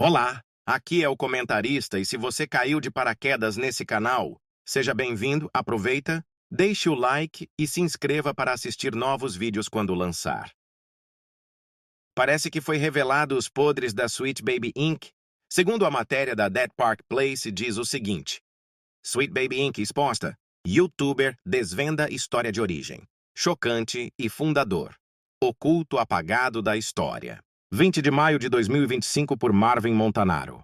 Olá, aqui é o comentarista e se você caiu de paraquedas nesse canal, seja bem-vindo, aproveita, deixe o like e se inscreva para assistir novos vídeos quando lançar. Parece que foi revelado os podres da Sweet Baby Inc. Segundo a matéria da Dead Park Place, diz o seguinte: Sweet Baby Inc. exposta, YouTuber desvenda história de origem, chocante e fundador, oculto apagado da história. 20 de maio de 2025 por Marvin Montanaro.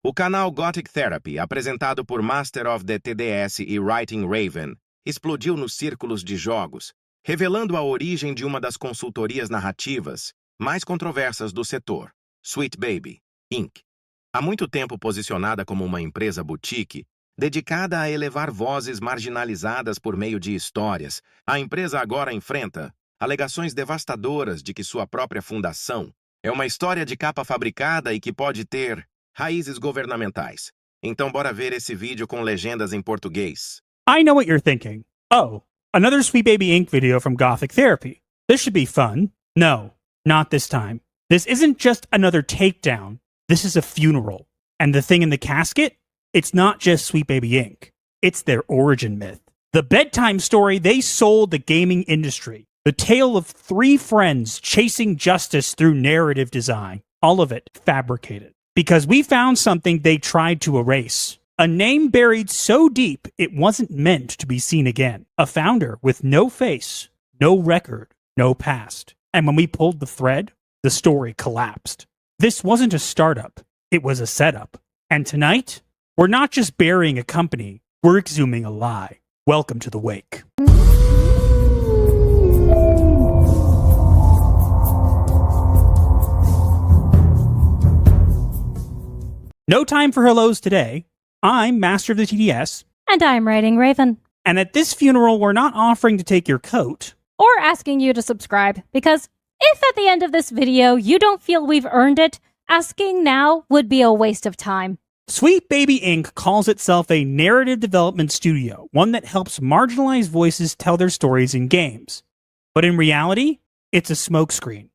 O canal Gothic Therapy, apresentado por Master of the TDS e Writing Raven, explodiu nos círculos de jogos, revelando a origem de uma das consultorias narrativas mais controversas do setor, Sweet Baby Inc. Há muito tempo posicionada como uma empresa boutique, dedicada a elevar vozes marginalizadas por meio de histórias, a empresa agora enfrenta alegações devastadoras de que sua própria fundação é uma história de capa fabricada e que pode ter raízes governamentais. Então bora ver esse vídeo com legendas em português. I know what you're thinking. Oh, another Sweet Baby Inc. video from Gothic Therapy. This should be fun. No, not this time. This isn't just another takedown. This is a funeral. And the thing in the casket? It's not just Sweet Baby Inc. It's their origin myth. The bedtime story they sold the gaming industry. The tale of three friends chasing justice through narrative design. All of it fabricated. Because we found something they tried to erase. A name buried so deep it wasn't meant to be seen again. A founder with no face, no record, no past. And when we pulled the thread, the story collapsed. This wasn't a startup. It was a setup. And tonight, we're not just burying a company, we're exhuming a lie. Welcome to the wake. No time for hellos today. I'm Master of the TDS. And I'm Writing Raven. And at this funeral, we're not offering to take your coat. Or asking you to subscribe, because if at the end of this video you don't feel we've earned it, asking now would be a waste of time. Sweet Baby Inc. calls itself a narrative development studio, one that helps marginalized voices tell their stories in games. But in reality, it's a smokescreen.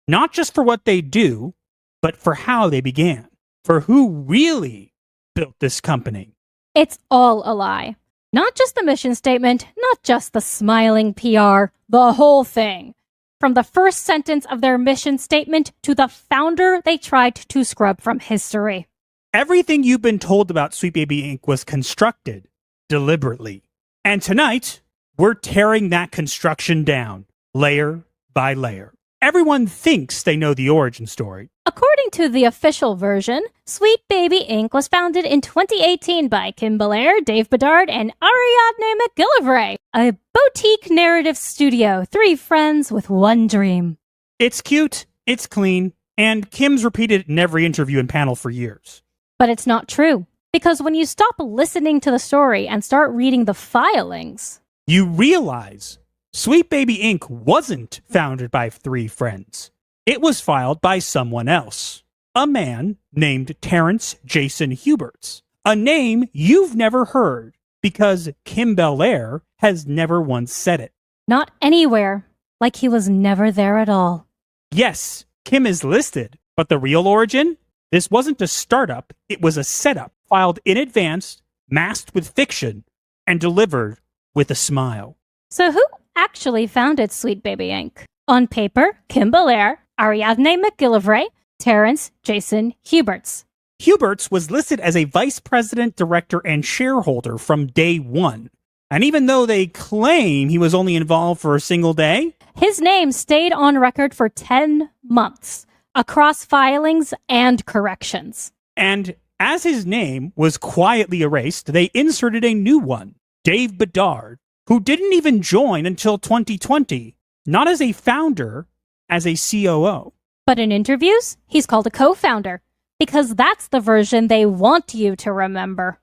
Not just for what they do, but for how they began. For who really built this company. It's all a lie. Not just the mission statement, not just the smiling PR, the whole thing. From the first sentence of their mission statement to the founder they tried to scrub from history. Everything you've been told about Sweet Baby Inc. was constructed deliberately. And tonight, we're tearing that construction down, layer by layer. Everyone thinks they know the origin story. According to the official version, Sweet Baby Inc. was founded in 2018 by Kim Belair, Dave Bedard, and Ariadne McGillivray, a boutique narrative studio, three friends with one dream. It's cute, it's clean, and Kim's repeated it in every interview and panel for years. But it's not true, because when you stop listening to the story and start reading the filings, you realize Sweet Baby Inc. wasn't founded by three friends. It was filed by someone else. A man named Terrence Jason Huberts. A name you've never heard because Kim Belair has never once said it. Not anywhere, like he was never there at all. Yes, Kim is listed, but the real origin? This wasn't a startup, it was a setup, filed in advance, masked with fiction, and delivered with a smile. So who actually founded Sweet Baby Inc.? On paper, Kim Belair, Ariadne McGillivray, Terrence Jason Huberts. Huberts was listed as a vice president, director, and shareholder from day one. And even though they claim he was only involved for a single day, his name stayed on record for 10 months, across filings and corrections. And as his name was quietly erased, they inserted a new one, Dave Bedard, who didn't even join until 2020, not as a founder, as a COO. But in interviews, he's called a co-founder, because that's the version they want you to remember.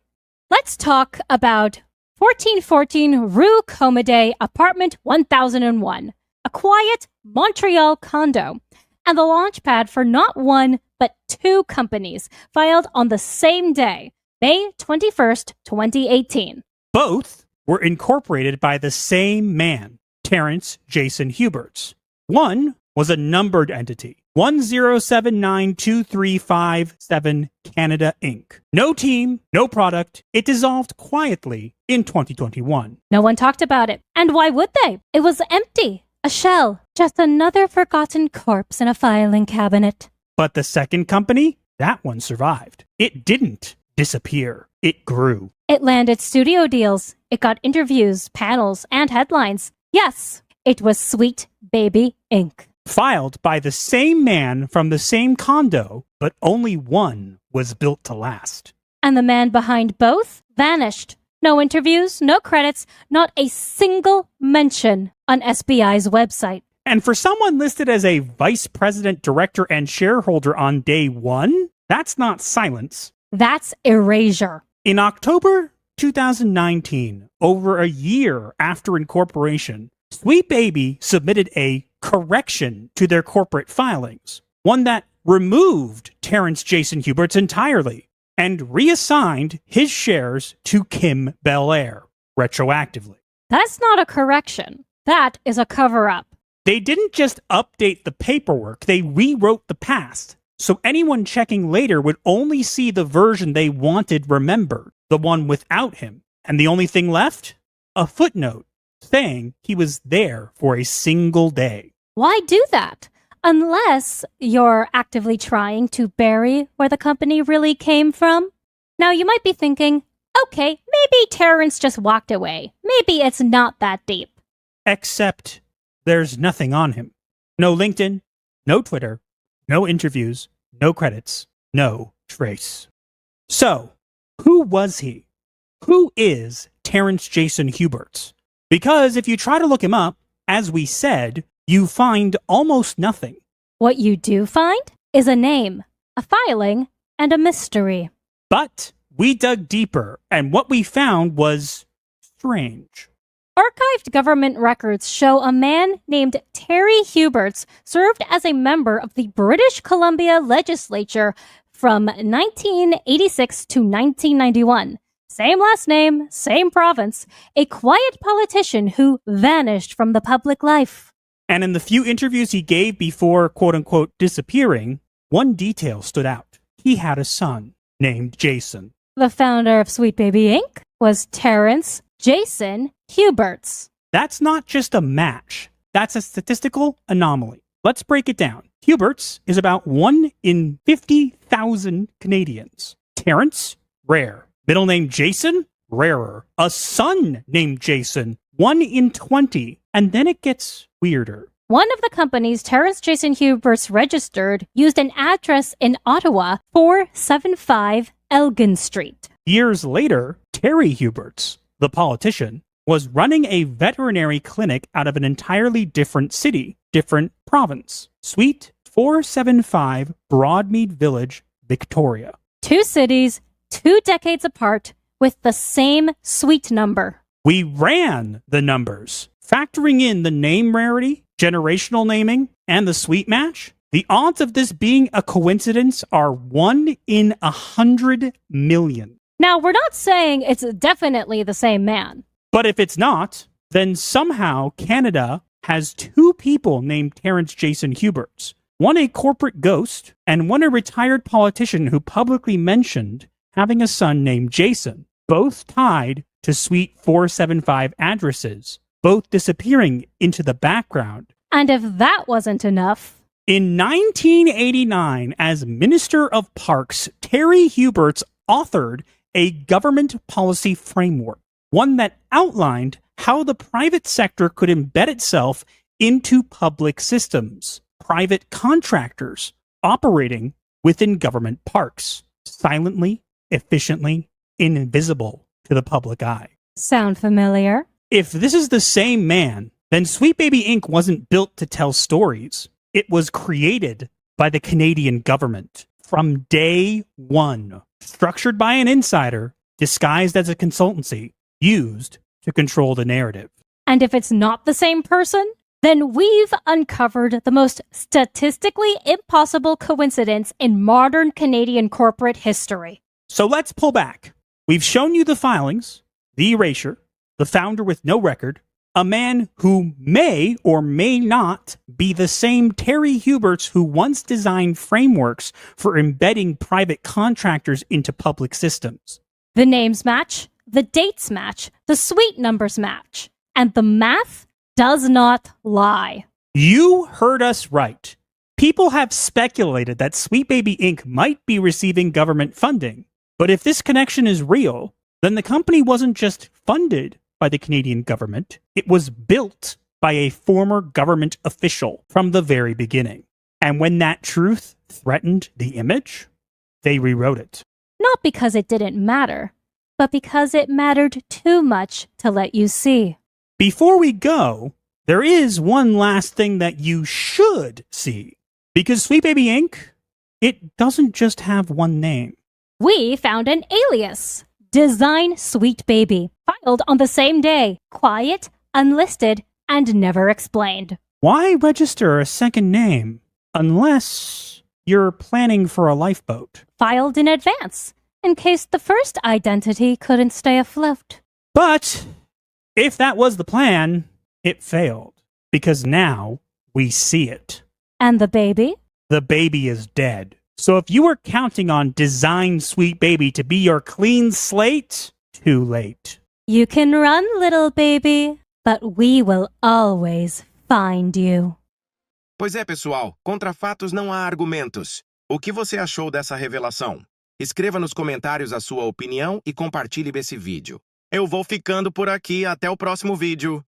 Let's talk about 1414 Rue Comede, apartment 1001, a quiet Montreal condo, and the launchpad for not one, but two companies filed on the same day, May 21st, 2018. Both were incorporated by the same man, Terrence Jason Huberts. One was a numbered entity. 10792357 Canada Inc. No team, no product. It dissolved quietly in 2021. No one talked about it. And why would they? It was empty. A shell. Just another forgotten corpse in a filing cabinet. But the second company, that one survived. It didn't disappear. It grew. It landed studio deals. It got interviews, panels, and headlines. Yes, it was Sweet Baby Inc. Filed by the same man from the same condo, but only one was built to last. And the man behind both vanished. No interviews, no credits, not a single mention on SBI's website. And for someone listed as a vice president, director, and shareholder on day one, that's not silence. That's erasure. In October 2019, over a year after incorporation, Sweet Baby submitted a correction to their corporate filings, one that removed Terrence Jason Huberts entirely and reassigned his shares to Kim Belair retroactively. That's not a correction. That is a cover-up. They didn't just update the paperwork, they rewrote the past. So anyone checking later would only see the version they wanted remembered, the one without him. And the only thing left? A footnote saying he was there for a single day. Why do that? Unless you're actively trying to bury where the company really came from. Now you might be thinking, okay, maybe Terrence just walked away. Maybe it's not that deep. Except there's nothing on him. No LinkedIn, no Twitter, no interviews, no credits, no trace. So, who was he? Who is Terrence Jason Huberts? Because if you try to look him up, as we said, you find almost nothing. What you do find is a name, a filing, and a mystery. But we dug deeper, and what we found was strange. Archived government records show a man named Terry Huberts served as a member of the British Columbia legislature from 1986 to 1991. Same last name, same province, a quiet politician who vanished from the public life. And in the few interviews he gave before, quote-unquote, disappearing, one detail stood out. He had a son named Jason. The founder of Sweet Baby Inc. was Terrence Jason Huberts. That's not just a match. That's a statistical anomaly. Let's break it down. Huberts is about 1 in 50,000 Canadians. Terrence, rare. Middle name Jason, rarer. A son named Jason, 1 in 20. And then it gets weirder. One of the companies Terrence Jason Huberts registered used an address in Ottawa, 475 Elgin Street. Years later, Terry Huberts, the politician, was running a veterinary clinic out of an entirely different city, different province. Suite 475 Broadmead Village, Victoria. 2 cities, 2 decades apart, with the same suite number. We ran the numbers. Factoring in the name rarity, generational naming, and the suite match, the odds of this being a coincidence are 1 in 100 million. Now, we're not saying it's definitely the same man. But if it's not, then somehow Canada has 2 people named Terrence Jason Huberts. One a corporate ghost, and one a retired politician who publicly mentioned having a son named Jason, both tied to Suite 475 addresses, both disappearing into the background. And if that wasn't enough... In 1989, as Minister of Parks, Terry Huberts authored a government policy framework, one that outlined how the private sector could embed itself into public systems, private contractors operating within government parks, silently, efficiently, invisible to the public eye. Sound familiar? If this is the same man, then Sweet Baby Inc. wasn't built to tell stories. It was created by the Canadian government from day one, structured by an insider, disguised as a consultancy, used to control the narrative. And if it's not the same person, then we've uncovered the most statistically impossible coincidence in modern Canadian corporate history. So let's pull back. We've shown you the filings, the erasure, the founder with no record, A man who may or may not be the same Terry Huberts who once designed frameworks for embedding private contractors into public systems. The names match, the dates match, the suite numbers match, and the math does not lie. You heard us right. People have speculated that Sweet Baby Inc. might be receiving government funding. But if this connection is real, then the company wasn't just funded by the Canadian government, it was built by a former government official from the very beginning. And when that truth threatened the image, they rewrote it. Not because it didn't matter, but because it mattered too much to let you see. Before we go, there is one last thing that you should see. Because Sweet Baby Inc., it doesn't just have one name. We found an alias. Design Sweet Baby, filed on the same day, quiet, unlisted, and never explained. Why register a second name unless you're planning for a lifeboat? Filed in advance, in case the first identity couldn't stay afloat. But if that was the plan, it failed. Because now we see it. And the baby? The baby is dead. So if you were counting on Design Sweet Baby to be your clean slate, too late. You can run, little baby, but we will always find you. Pois é, pessoal, contra fatos não há argumentos. O que você achou dessa revelação? Escreva nos comentários a sua opinião e compartilhe esse vídeo. Eu vou ficando por aqui, até o próximo vídeo.